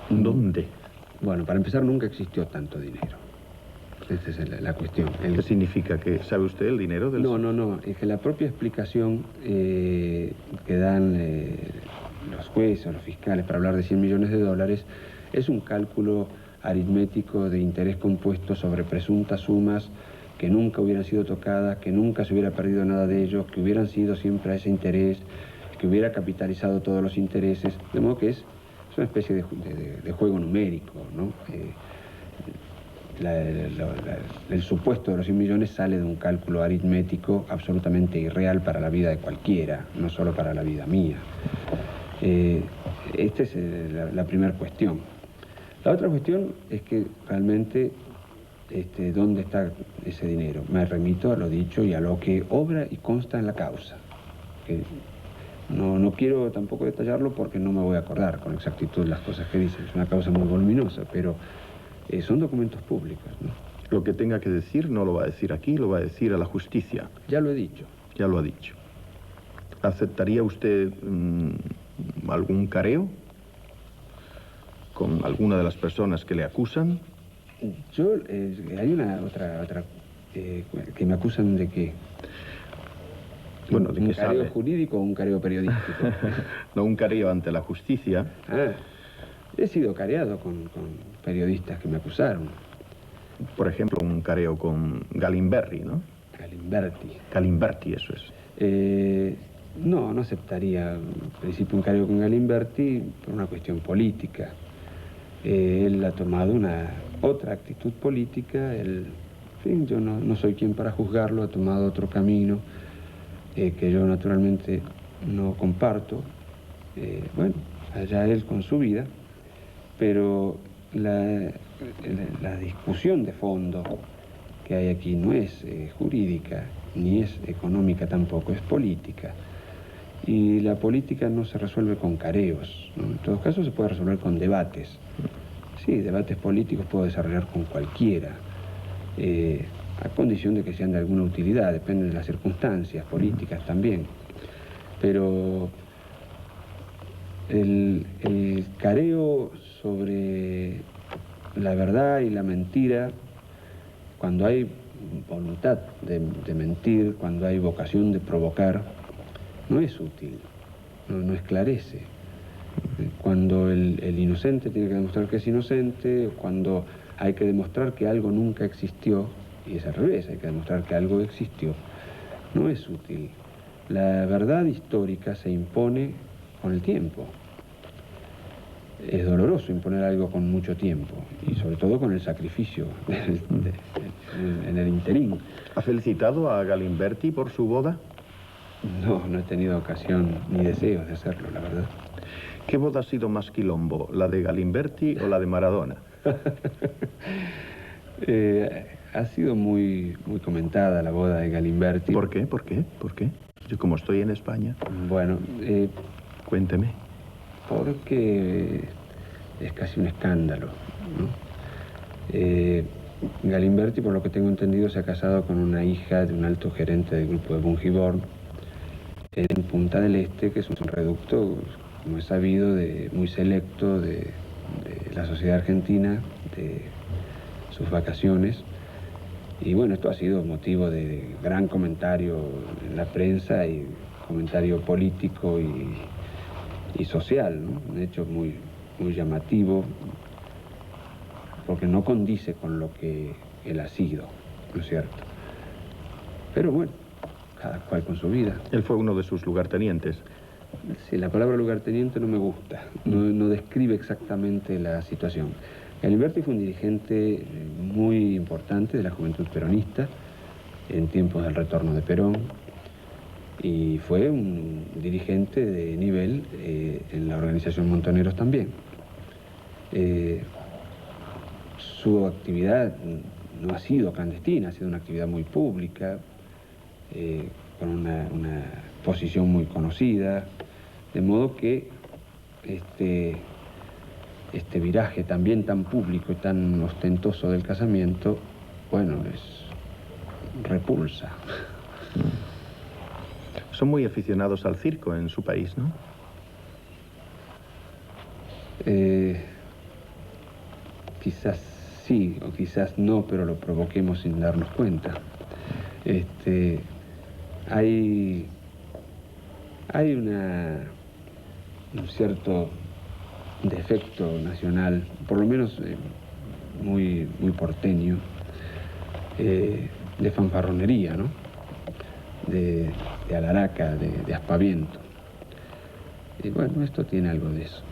¿Dónde? Bueno, para empezar, nunca existió tanto dinero. Esa es la cuestión. ¿Qué significa? ¿Que sabe usted el dinero del... No, es que la propia explicación que dan los jueces o los fiscales para hablar de 100 millones de dólares es un cálculo aritmético de interés compuesto sobre presuntas sumas que nunca hubieran sido tocadas, que nunca se hubiera perdido nada de ellos, que hubieran sido siempre a ese interés, que hubiera capitalizado todos los intereses, de modo que es una especie de juego numérico, ¿no? El supuesto de los 100 millones sale de un cálculo aritmético absolutamente irreal para la vida de cualquiera, no solo para la vida mía. Esta es la primera cuestión. La otra cuestión es que realmente, ¿dónde está ese dinero? Me remito a lo dicho y a lo que obra y consta en la causa. Que no quiero tampoco detallarlo porque no me voy a acordar con exactitud las cosas que dicen. Es una causa muy voluminosa, pero son documentos públicos, ¿no? Lo que tenga que decir no lo va a decir aquí, lo va a decir a la justicia. Ya lo he dicho. Ya lo ha dicho. ¿Aceptaría usted algún careo con alguna de las personas que le acusan? Yo, hay una otra que me acusan de que... Bueno, ¿de ¿Un qué careo sabe? jurídico o un careo periodístico? No, un careo ante la justicia. Ah, he sido careado con periodistas que me acusaron. Por ejemplo, un careo con Galimberti, ¿no? Galimberti. Galimberti, eso es. No aceptaría en principio un careo con Galimberti por una cuestión política. Él ha tomado otra actitud política. En fin, yo no soy quien para juzgarlo, ha tomado otro camino que yo naturalmente no comparto. Bueno, allá él con su vida, pero la discusión de fondo que hay aquí no es jurídica, ni es económica tampoco, es política. Y la política no se resuelve con careos, ¿no? En todo caso se puede resolver con debates. Sí, debates políticos puedo desarrollar con cualquiera, a condición de que sean de alguna utilidad, depende de las circunstancias políticas también. Pero el careo sobre la verdad y la mentira, cuando hay voluntad de mentir, cuando hay vocación de provocar, no es útil, no esclarece. Cuando el inocente tiene que demostrar que es inocente, cuando hay que demostrar que algo nunca existió, y es al revés, hay que demostrar que algo existió, no es útil. La verdad histórica se impone con el tiempo. Es doloroso imponer algo con mucho tiempo, y sobre todo con el sacrificio en el interín. ¿Ha felicitado a Galimberti por su boda? No he tenido ocasión ni deseos de hacerlo, la verdad. ¿Qué boda ha sido más quilombo, la de Galimberti o la de Maradona? Ha sido muy comentada la boda de Galimberti. ¿Por qué? ¿Por qué? ¿Por qué? Yo como estoy en España. Bueno, Cuénteme. porque es casi un escándalo, ¿no? Galimberti, por lo que tengo entendido, se ha casado con una hija de un alto gerente del grupo de Bungiborn en Punta del Este, que es un reducto, como es sabido, muy selecto de la sociedad argentina, de sus vacaciones. Y bueno, esto ha sido motivo de gran comentario en la prensa y comentario político y social, ¿no? Un hecho muy llamativo, porque no condice con lo que él ha sido, ¿no es cierto? Pero bueno, cada cual con su vida. Él fue uno de sus lugartenientes. Sí, la palabra lugarteniente no me gusta, no describe exactamente la situación. Galimberti fue un dirigente muy importante de la juventud peronista en tiempos del retorno de Perón, y fue un dirigente de nivel en la organización Montoneros también. Su actividad no ha sido clandestina, ha sido una actividad muy pública, con una posición muy conocida, de modo que este viraje también tan público y tan ostentoso del casamiento, bueno, les repulsa. Son muy aficionados al circo en su país, ¿no? Quizás sí, o quizás no, pero lo provoquemos sin darnos cuenta. Hay un cierto defecto nacional, por lo menos muy porteño, de fanfarronería, ¿no? De alaraca, de aspaviento. Y bueno, esto tiene algo de eso.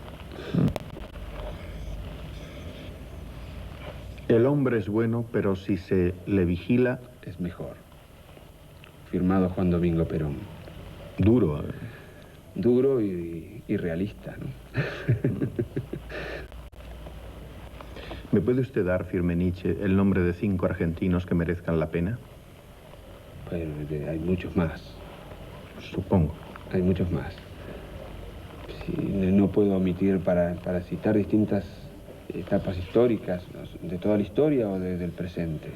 El hombre es bueno, pero si se le vigila... Es mejor. Firmado Juan Domingo Perón. Duro. Duro y realista, ¿no? ¿Me puede usted dar, Firmenich, el nombre de 5 argentinos que merezcan la pena? Bueno, hay muchos más. Supongo. Hay muchos más. Sí, no puedo omitir para citar distintas etapas históricas, de toda la historia o del presente.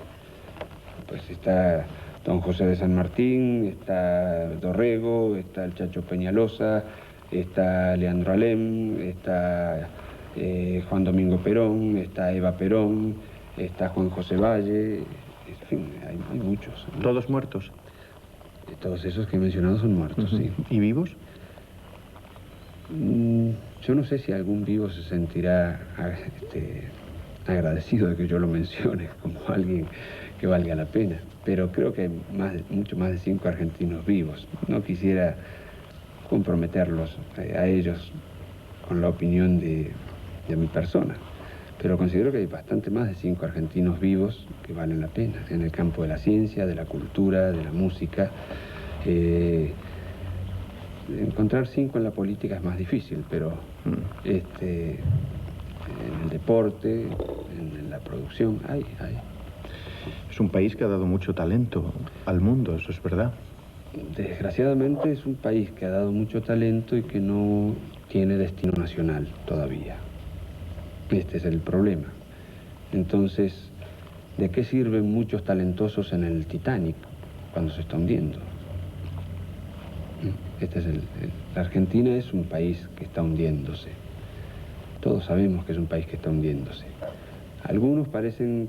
Pues está don José de San Martín, está Dorrego, está el Chacho Peñalosa, está Leandro Alem, está Juan Domingo Perón, está Eva Perón, está Juan José Valle, en fin, hay muchos. ¿Todos muertos? Todos esos que he mencionado son muertos, sí. ¿Y vivos? Yo no sé si algún vivo se sentirá agradecido de que yo lo mencione como alguien que valga la pena, pero creo que hay mucho más de 5 argentinos vivos. No quisiera comprometerlos a ellos con la opinión de mi persona, pero considero que hay bastante más de 5 argentinos vivos que valen la pena en el campo de la ciencia, de la cultura, de la música. Encontrar 5 en la política es más difícil, pero en el deporte, en la producción, hay. Es un país que ha dado mucho talento al mundo, eso es verdad. Desgraciadamente es un país que ha dado mucho talento y que no tiene destino nacional todavía. Este es el problema. Entonces, ¿de qué sirven muchos talentosos en el Titanic cuando se está hundiendo? La Argentina es un país que está hundiéndose. Todos sabemos que es un país que está hundiéndose. Algunos parecen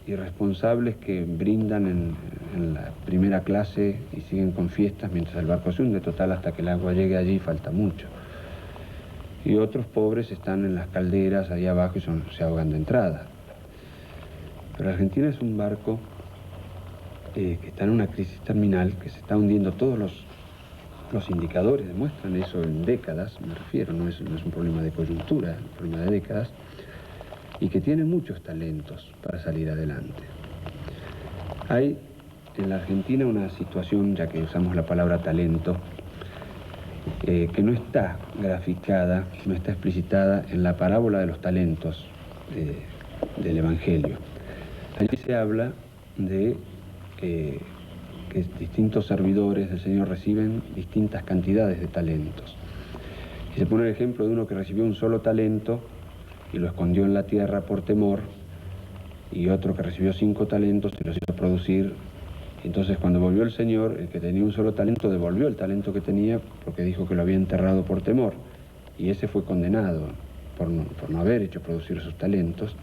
irresponsables que brindan en la primera clase y siguen con fiestas mientras el barco se hunde. Total, hasta que el agua llegue allí falta mucho. Y otros pobres están en las calderas ahí abajo y se ahogan de entrada. Pero la Argentina es un barco que está en una crisis terminal, que se está hundiendo. Todos los indicadores demuestran eso en décadas, me refiero, no es un problema de coyuntura, es un problema de décadas, y que tiene muchos talentos para salir adelante. Hay en la Argentina una situación, ya que usamos la palabra talento, que no está graficada, no está explicitada en la parábola de los talentos del Evangelio. Allí se habla de que distintos servidores del Señor reciben distintas cantidades de talentos. Y se pone el ejemplo de uno que recibió un solo talento y lo escondió en la tierra por temor, y otro que recibió 5 talentos y los hizo producir. Y entonces cuando volvió el Señor, el que tenía un solo talento devolvió el talento que tenía porque dijo que lo había enterrado por temor, y ese fue condenado por no haber hecho producir sus talentos.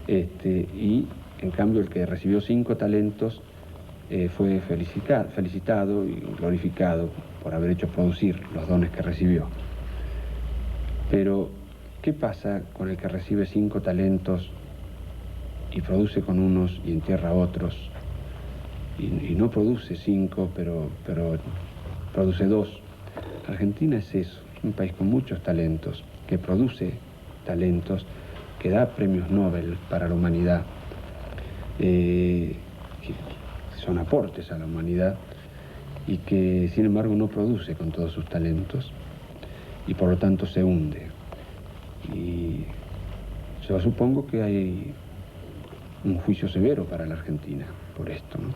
Y en cambio el que recibió 5 talentos fue felicitado y glorificado por haber hecho producir los dones que recibió. Pero, ¿qué pasa con el que recibe 5 talentos y produce con unos y entierra a otros? Y no produce 5, pero produce 2. Argentina es eso, es un país con muchos talentos, que produce talentos, que da premios Nobel para la humanidad, que son aportes a la humanidad, y que sin embargo no produce con todos sus talentos, y por lo tanto se hunde. Y yo supongo que hay un juicio severo para la Argentina por esto, ¿no?